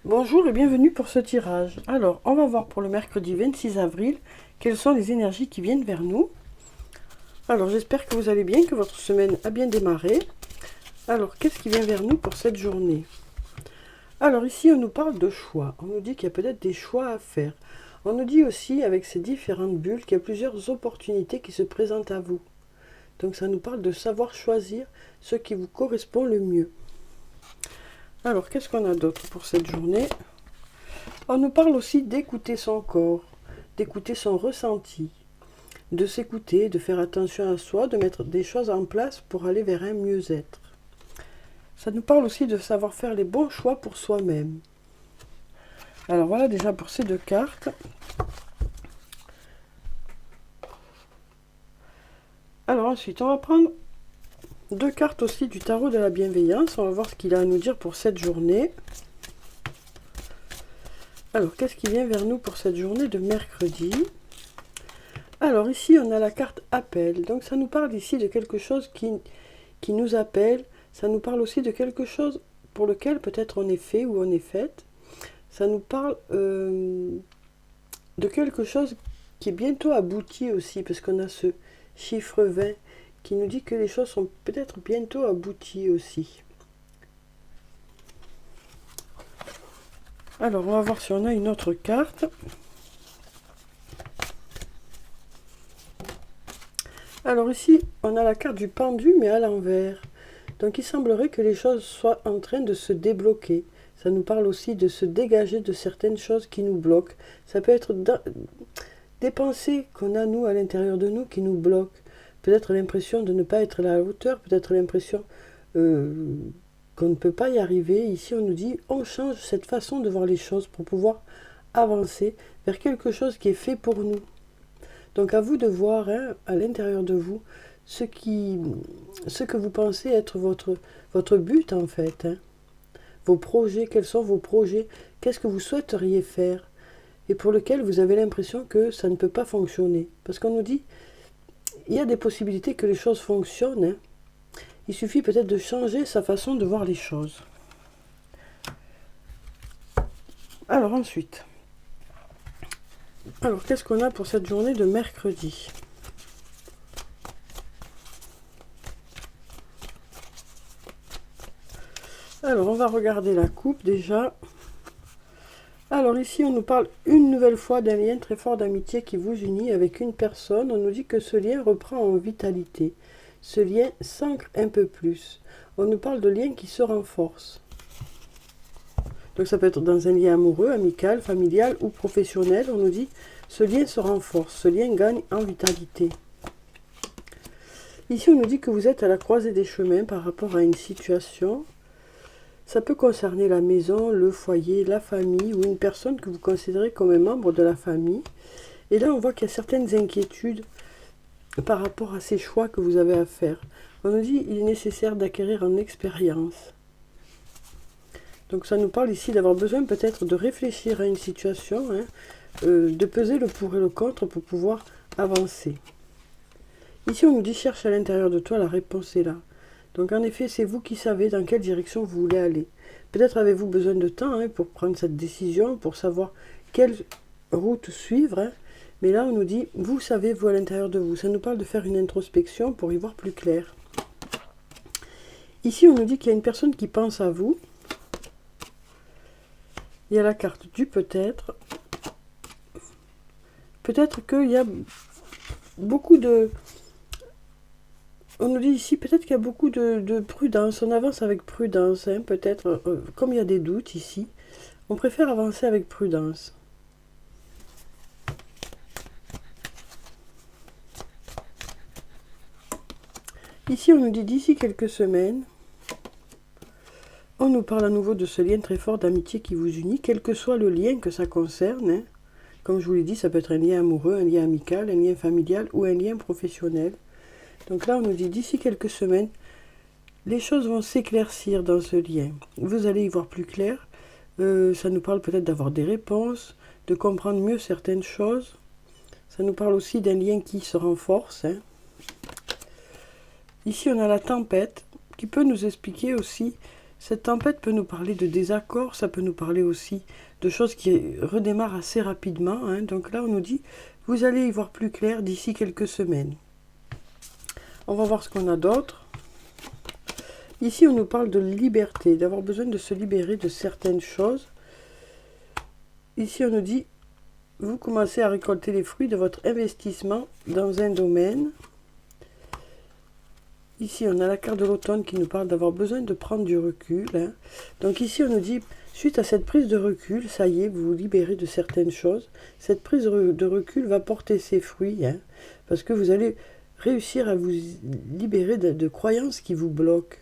Bonjour et bienvenue pour ce tirage. Alors, on va voir pour le mercredi 26 avril quelles sont les énergies qui viennent vers nous. Alors, j'espère que vous allez bien, que votre semaine a bien démarré. Alors, qu'est-ce qui vient vers nous pour cette journée? Alors, ici, on nous parle de choix. On nous dit qu'il y a peut-être des choix à faire. On nous dit aussi, avec ces différentes bulles, qu'il y a plusieurs opportunités qui se présentent à vous. Donc, ça nous parle de savoir choisir ce qui vous correspond le mieux. Alors, qu'est-ce qu'on a d'autre pour cette journée? On nous parle aussi d'écouter son corps, d'écouter son ressenti, de s'écouter, de faire attention à soi, de mettre des choses en place pour aller vers un mieux-être. Ça nous parle aussi de savoir faire les bons choix pour soi-même. Alors voilà déjà pour ces deux cartes. Alors ensuite, on va prendre deux cartes aussi du tarot de la bienveillance. On va voir ce qu'il a à nous dire pour cette journée. Alors, qu'est-ce qui vient vers nous pour cette journée de mercredi? Alors ici, on a la carte appel. Donc ça nous parle ici de quelque chose qui nous appelle. Ça nous parle aussi de quelque chose pour lequel peut-être on est fait ou on est faite. Ça nous parle de quelque chose qui est bientôt abouti aussi, parce qu'on a ce chiffre 20 qui nous dit que les choses sont peut-être bientôt abouties aussi. Alors, on va voir si on a une autre carte. Alors ici, on a la carte du pendu, mais à l'envers. Donc il semblerait que les choses soient en train de se débloquer. Ça nous parle aussi de se dégager de certaines choses qui nous bloquent. Ça peut être des pensées qu'on a, nous, à l'intérieur de nous, qui nous bloquent. Peut-être l'impression de ne pas être à la hauteur, peut-être l'impression qu'on ne peut pas y arriver. Ici, on nous dit, on change cette façon de voir les choses pour pouvoir avancer vers quelque chose qui est fait pour nous. Donc à vous de voir à l'intérieur de vous ce que vous pensez être votre but en fait. Vos projets, quels sont vos projets? Qu'est-ce que vous souhaiteriez faire? Et pour lequel vous avez l'impression que ça ne peut pas fonctionner. Parce qu'on nous dit, il y a des possibilités que les choses fonctionnent. Il suffit peut-être de changer sa façon de voir les choses. Alors ensuite, qu'est-ce qu'on a pour cette journée de mercredi? Alors, on va regarder la coupe déjà. Alors ici, on nous parle une nouvelle fois d'un lien très fort d'amitié qui vous unit avec une personne. On nous dit que ce lien reprend en vitalité. Ce lien s'ancre un peu plus. On nous parle de liens qui se renforcent. Donc ça peut être dans un lien amoureux, amical, familial ou professionnel. On nous dit ce lien se renforce, ce lien gagne en vitalité. Ici, on nous dit que vous êtes à la croisée des chemins par rapport à une situation. Ça peut concerner la maison, le foyer, la famille ou une personne que vous considérez comme un membre de la famille. Et là, on voit qu'il y a certaines inquiétudes par rapport à ces choix que vous avez à faire. On nous dit qu'il est nécessaire d'acquérir en expérience. Donc ça nous parle ici d'avoir besoin peut-être de réfléchir à une situation, de peser le pour et le contre pour pouvoir avancer. Ici, on nous dit cherche à l'intérieur de toi, la réponse est là. Donc en effet, c'est vous qui savez dans quelle direction vous voulez aller. Peut-être avez-vous besoin de temps pour prendre cette décision, pour savoir quelle route suivre. Mais là, on nous dit, vous savez, vous à l'intérieur de vous. Ça nous parle de faire une introspection pour y voir plus clair. Ici, on nous dit qu'il y a une personne qui pense à vous. Il y a la carte du peut-être. Peut-être qu'il y a beaucoup de... On nous dit ici, peut-être qu'il y a beaucoup de prudence. On avance avec prudence, peut-être. Comme il y a des doutes ici, on préfère avancer avec prudence. Ici, on nous dit d'ici quelques semaines, on nous parle à nouveau de ce lien très fort d'amitié qui vous unit, quel que soit le lien que ça concerne. Comme je vous l'ai dit, ça peut être un lien amoureux, un lien amical, un lien familial ou un lien professionnel. Donc là, on nous dit d'ici quelques semaines, les choses vont s'éclaircir dans ce lien. Vous allez y voir plus clair. Ça nous parle peut-être d'avoir des réponses, de comprendre mieux certaines choses. Ça nous parle aussi d'un lien qui se renforce. Ici, on a la tempête qui peut nous expliquer aussi Cette tempête peut nous parler de désaccords, ça peut nous parler aussi de choses qui redémarrent assez rapidement. Hein. Donc là, on nous dit, vous allez y voir plus clair d'ici quelques semaines. On va voir ce qu'on a d'autre. Ici, on nous parle de liberté, d'avoir besoin de se libérer de certaines choses. Ici, on nous dit, vous commencez à récolter les fruits de votre investissement dans un domaine. Ici, on a la carte de l'automne qui nous parle d'avoir besoin de prendre du recul. Hein. Donc ici, on nous dit, suite à cette prise de recul, ça y est, vous vous libérez de certaines choses. Cette prise de recul va porter ses fruits, hein, parce que vous allez réussir à vous libérer de croyances qui vous bloquent.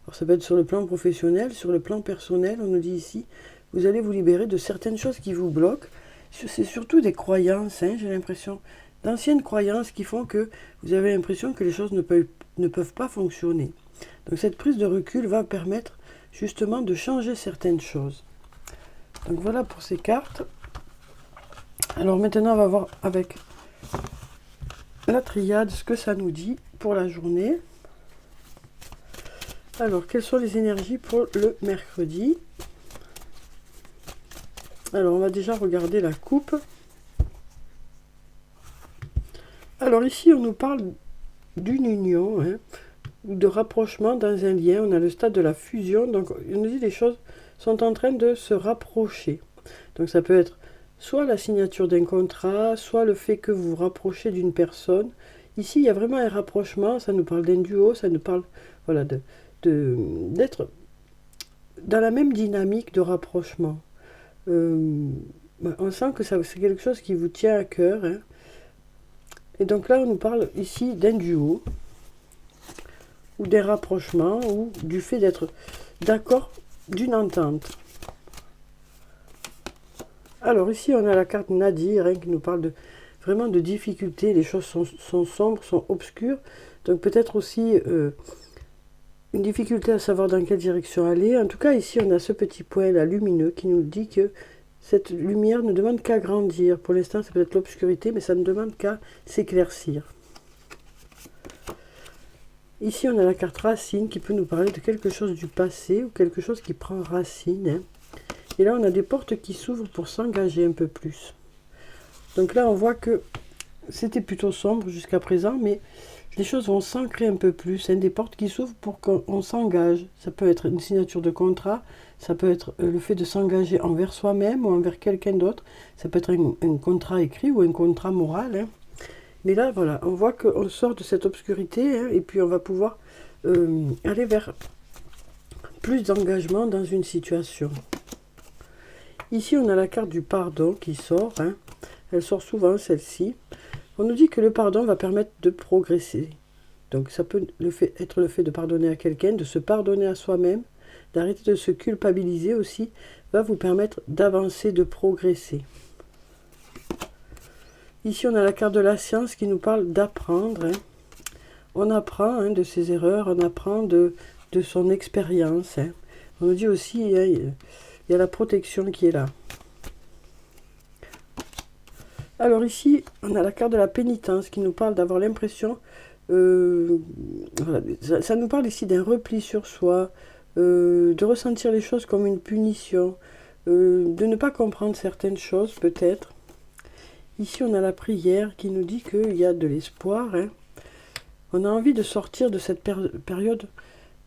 Alors ça peut être sur le plan professionnel, sur le plan personnel, on nous dit ici, vous allez vous libérer de certaines choses qui vous bloquent. C'est surtout des croyances, hein, j'ai l'impression, d'anciennes croyances qui font que vous avez l'impression que les choses ne peuvent pas fonctionner. Donc cette prise de recul va permettre justement de changer certaines choses. Donc voilà pour ces cartes. Alors maintenant on va voir avec la triade ce que ça nous dit pour la journée. Alors quelles sont les énergies pour le mercredi? Alors on va déjà regarder la coupe. Alors ici on nous parle d'une union, hein, de rapprochement dans un lien. On a le stade de la fusion, donc on nous dit les choses sont en train de se rapprocher. Donc ça peut être soit la signature d'un contrat, soit le fait que vous vous rapprochez d'une personne. Ici il y a vraiment un rapprochement, ça nous parle d'un duo, ça nous parle voilà, d'être dans la même dynamique de rapprochement. On sent que c'est quelque chose qui vous tient à cœur, hein. Et donc là on nous parle ici d'un duo ou des rapprochements ou du fait d'être d'accord d'une entente. Alors ici on a la carte Nadir, hein, qui nous parle vraiment de difficultés, les choses sont sombres, sont obscures, donc peut-être aussi une difficulté à savoir dans quelle direction aller. En tout cas ici on a ce petit point là lumineux qui nous dit que cette lumière ne demande qu'à grandir. Pour l'instant c'est peut-être l'obscurité, mais ça ne demande qu'à s'éclaircir. Ici, on a la carte racine qui peut nous parler de quelque chose du passé ou quelque chose qui prend racine. Hein. Et là, on a des portes qui s'ouvrent pour s'engager un peu plus. Donc là, on voit que c'était plutôt sombre jusqu'à présent, mais les choses vont s'ancrer un peu plus. Hein. Des portes qui s'ouvrent pour qu'on s'engage. Ça peut être une signature de contrat, ça peut être le fait de s'engager envers soi-même ou envers quelqu'un d'autre. Ça peut être un contrat écrit ou un contrat moral. Hein. Mais là, voilà, on voit qu'on sort de cette obscurité, hein, et puis on va pouvoir aller vers plus d'engagement dans une situation. Ici, on a la carte du pardon qui sort. Hein. Elle sort souvent, celle-ci. On nous dit que le pardon va permettre de progresser. Donc ça peut être le fait de pardonner à quelqu'un, de se pardonner à soi-même, d'arrêter de se culpabiliser aussi, va vous permettre d'avancer, de progresser. Ici, on a la carte de la science qui nous parle d'apprendre. Hein. On apprend, hein, de ses erreurs, on apprend de son expérience. Hein. On nous dit aussi, hein, il y a la protection qui est là. Alors ici, on a la carte de la pénitence qui nous parle d'avoir l'impression, voilà, ça nous parle ici d'un repli sur soi, de ressentir les choses comme une punition, de ne pas comprendre certaines choses peut-être. Ici, on a la prière qui nous dit qu'il y a de l'espoir. Hein. On a envie de sortir de cette période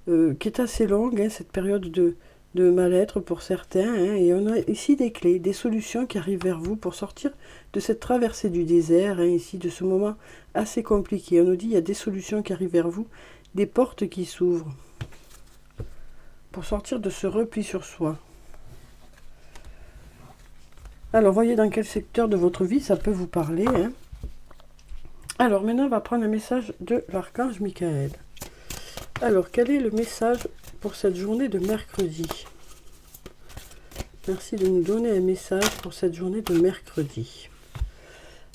qui est assez longue, hein, cette période de mal-être pour certains. Hein, et on a ici des clés, des solutions qui arrivent vers vous pour sortir de cette traversée du désert, hein, ici, de ce moment assez compliqué. On nous dit qu'il y a des solutions qui arrivent vers vous, des portes qui s'ouvrent pour sortir de ce repli sur soi. Alors, voyez dans quel secteur de votre vie ça peut vous parler. Hein. Alors, maintenant, on va prendre un message de l'archange Michael. Alors, quel est le message pour cette journée de mercredi? Merci de nous donner un message pour cette journée de mercredi.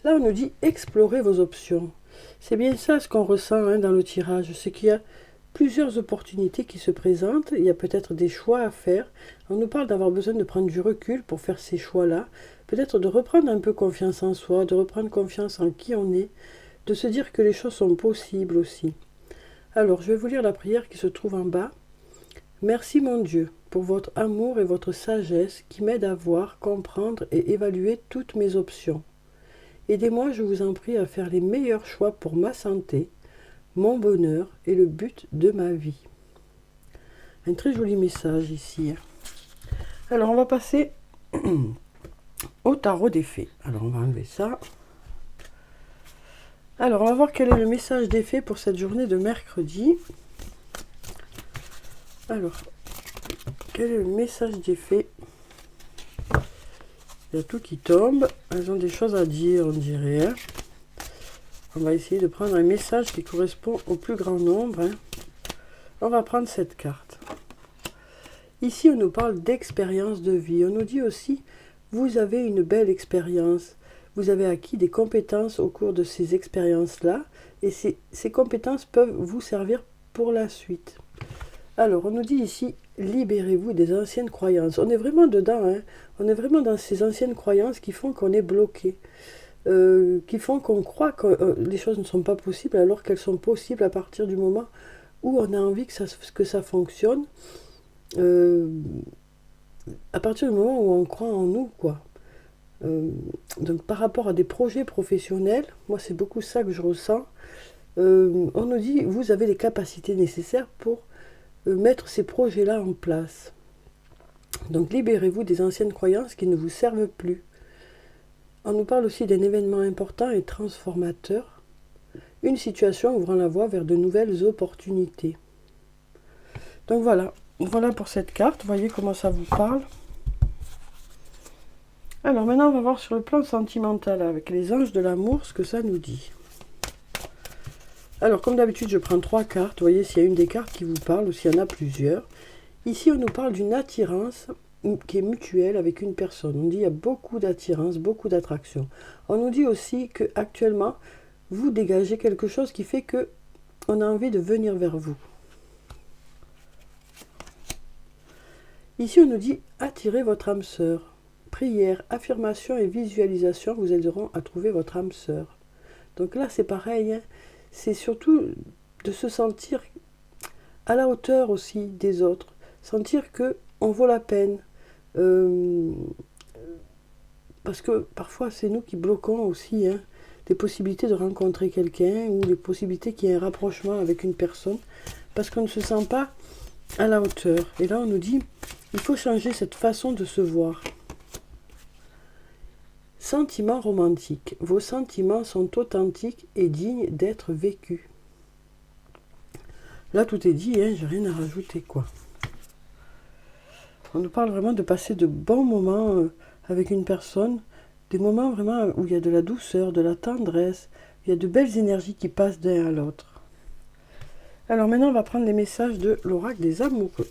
Là, on nous dit explorer vos options. C'est bien ça ce qu'on ressent, hein, dans le tirage. C'est qu'il y a plusieurs opportunités qui se présentent, il y a peut-être des choix à faire. On nous parle d'avoir besoin de prendre du recul pour faire ces choix-là, peut-être de reprendre un peu confiance en soi, de reprendre confiance en qui on est, de se dire que les choses sont possibles aussi. Alors, je vais vous lire la prière qui se trouve en bas. Merci mon Dieu pour votre amour et votre sagesse qui m'aident à voir, comprendre et évaluer toutes mes options. Aidez-moi, je vous en prie, à faire les meilleurs choix pour ma santé, mon bonheur et le but de ma vie. Un très joli message ici. Alors, on va passer au tarot des fées. Alors, on va enlever ça. Alors, on va voir quel est le message des fées pour cette journée de mercredi. Alors, quel est le message des fées? Il y a tout qui tombe. Elles ont des choses à dire, on dirait. On va essayer de prendre un message qui correspond au plus grand nombre. On va prendre cette carte. Ici, on nous parle d'expérience de vie. On nous dit aussi, vous avez une belle expérience. Vous avez acquis des compétences au cours de ces expériences-là. Et ces compétences peuvent vous servir pour la suite. Alors, on nous dit ici, libérez-vous des anciennes croyances. On est vraiment dedans, hein. On est vraiment dans ces anciennes croyances qui font qu'on est bloqué. Qui font qu'on croit que les choses ne sont pas possibles alors qu'elles sont possibles à partir du moment où on a envie que ça fonctionne. À partir du moment où on croit en nous, quoi. Donc par rapport à des projets professionnels, moi c'est beaucoup ça que je ressens. On nous dit, vous avez les capacités nécessaires pour mettre ces projets-là en place. Donc libérez-vous des anciennes croyances qui ne vous servent plus. On nous parle aussi d'un événement important et transformateur, une situation ouvrant la voie vers de nouvelles opportunités. Donc voilà pour cette carte, voyez comment ça vous parle. Alors maintenant on va voir sur le plan sentimental avec les anges de l'amour ce que ça nous dit. Alors comme d'habitude je prends 3 cartes, voyez s'il y a une des cartes qui vous parle ou s'il y en a plusieurs. Ici on nous parle d'une attirance qui est mutuelle avec une personne. On dit il y a beaucoup d'attirance, beaucoup d'attraction. On nous dit aussi que actuellement vous dégagez quelque chose qui fait que on a envie de venir vers vous. Ici on nous dit attirez votre âme sœur. Prière, affirmation et visualisation vous aideront à trouver votre âme sœur. Donc là c'est pareil, hein. C'est surtout de se sentir à la hauteur aussi des autres, sentir que on vaut la peine. Parce que parfois c'est nous qui bloquons aussi des possibilités de rencontrer quelqu'un ou des possibilités qu'il y ait un rapprochement avec une personne parce qu'on ne se sent pas à la hauteur. Et là on nous dit il faut changer cette façon de se voir. Sentiments romantiques. Vos sentiments sont authentiques et dignes d'être vécus. Là tout est dit, hein, j'ai rien à rajouter quoi. On nous parle vraiment de passer de bons moments avec une personne, des moments vraiment où il y a de la douceur, de la tendresse, il y a de belles énergies qui passent d'un à l'autre. Alors maintenant on va prendre les messages de l'oracle des amoureux.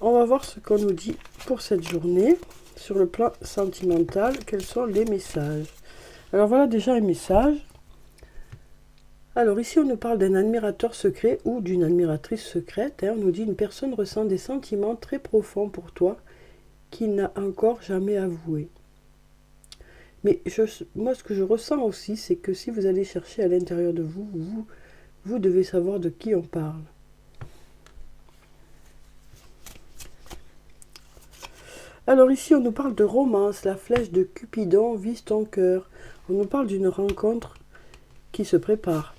On va voir ce qu'on nous dit pour cette journée, sur le plan sentimental, quels sont les messages. Alors voilà déjà un message. Alors ici on nous parle d'un admirateur secret ou d'une admiratrice secrète. On nous dit une personne ressent des sentiments très profonds pour toi qu'il n'a encore jamais avoué. Mais moi ce que je ressens aussi c'est que si vous allez chercher à l'intérieur de vous, vous devez savoir de qui on parle. Alors ici on nous parle de romance, la flèche de Cupidon vise ton cœur. On nous parle d'une rencontre qui se prépare.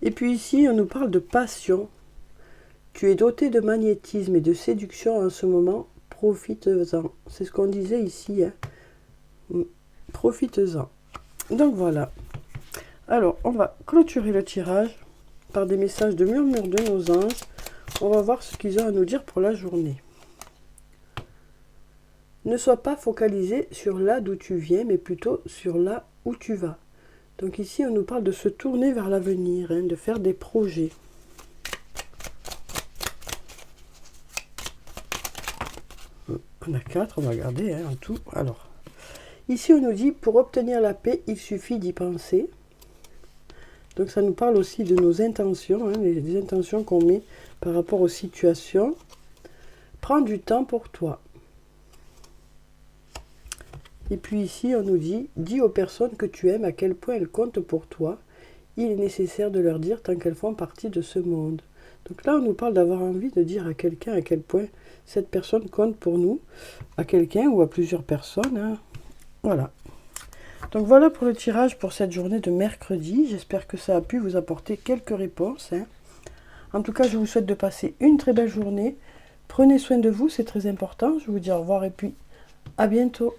Et puis ici, on nous parle de passion. Tu es doté de magnétisme et de séduction en ce moment, profites-en. C'est ce qu'on disait ici. Profites-en. Donc voilà. Alors, on va clôturer le tirage par des messages de murmure de nos anges. On va voir ce qu'ils ont à nous dire pour la journée. Ne sois pas focalisé sur là d'où tu viens, mais plutôt sur là où tu vas. Donc ici, on nous parle de se tourner vers l'avenir, de faire des projets. On a 4, on va regarder en tout. Alors, ici, on nous dit, pour obtenir la paix, il suffit d'y penser. Donc ça nous parle aussi de nos intentions, les intentions qu'on met par rapport aux situations. Prends du temps pour toi. Et puis ici, on nous dit, dis aux personnes que tu aimes à quel point elles comptent pour toi. Il est nécessaire de leur dire tant qu'elles font partie de ce monde. Donc là, on nous parle d'avoir envie de dire à quelqu'un à quel point cette personne compte pour nous, à quelqu'un ou à plusieurs personnes, hein. Voilà. Donc voilà pour le tirage pour cette journée de mercredi. J'espère que ça a pu vous apporter quelques réponses, hein. En tout cas, je vous souhaite de passer une très belle journée. Prenez soin de vous, c'est très important. Je vous dis au revoir et puis à bientôt.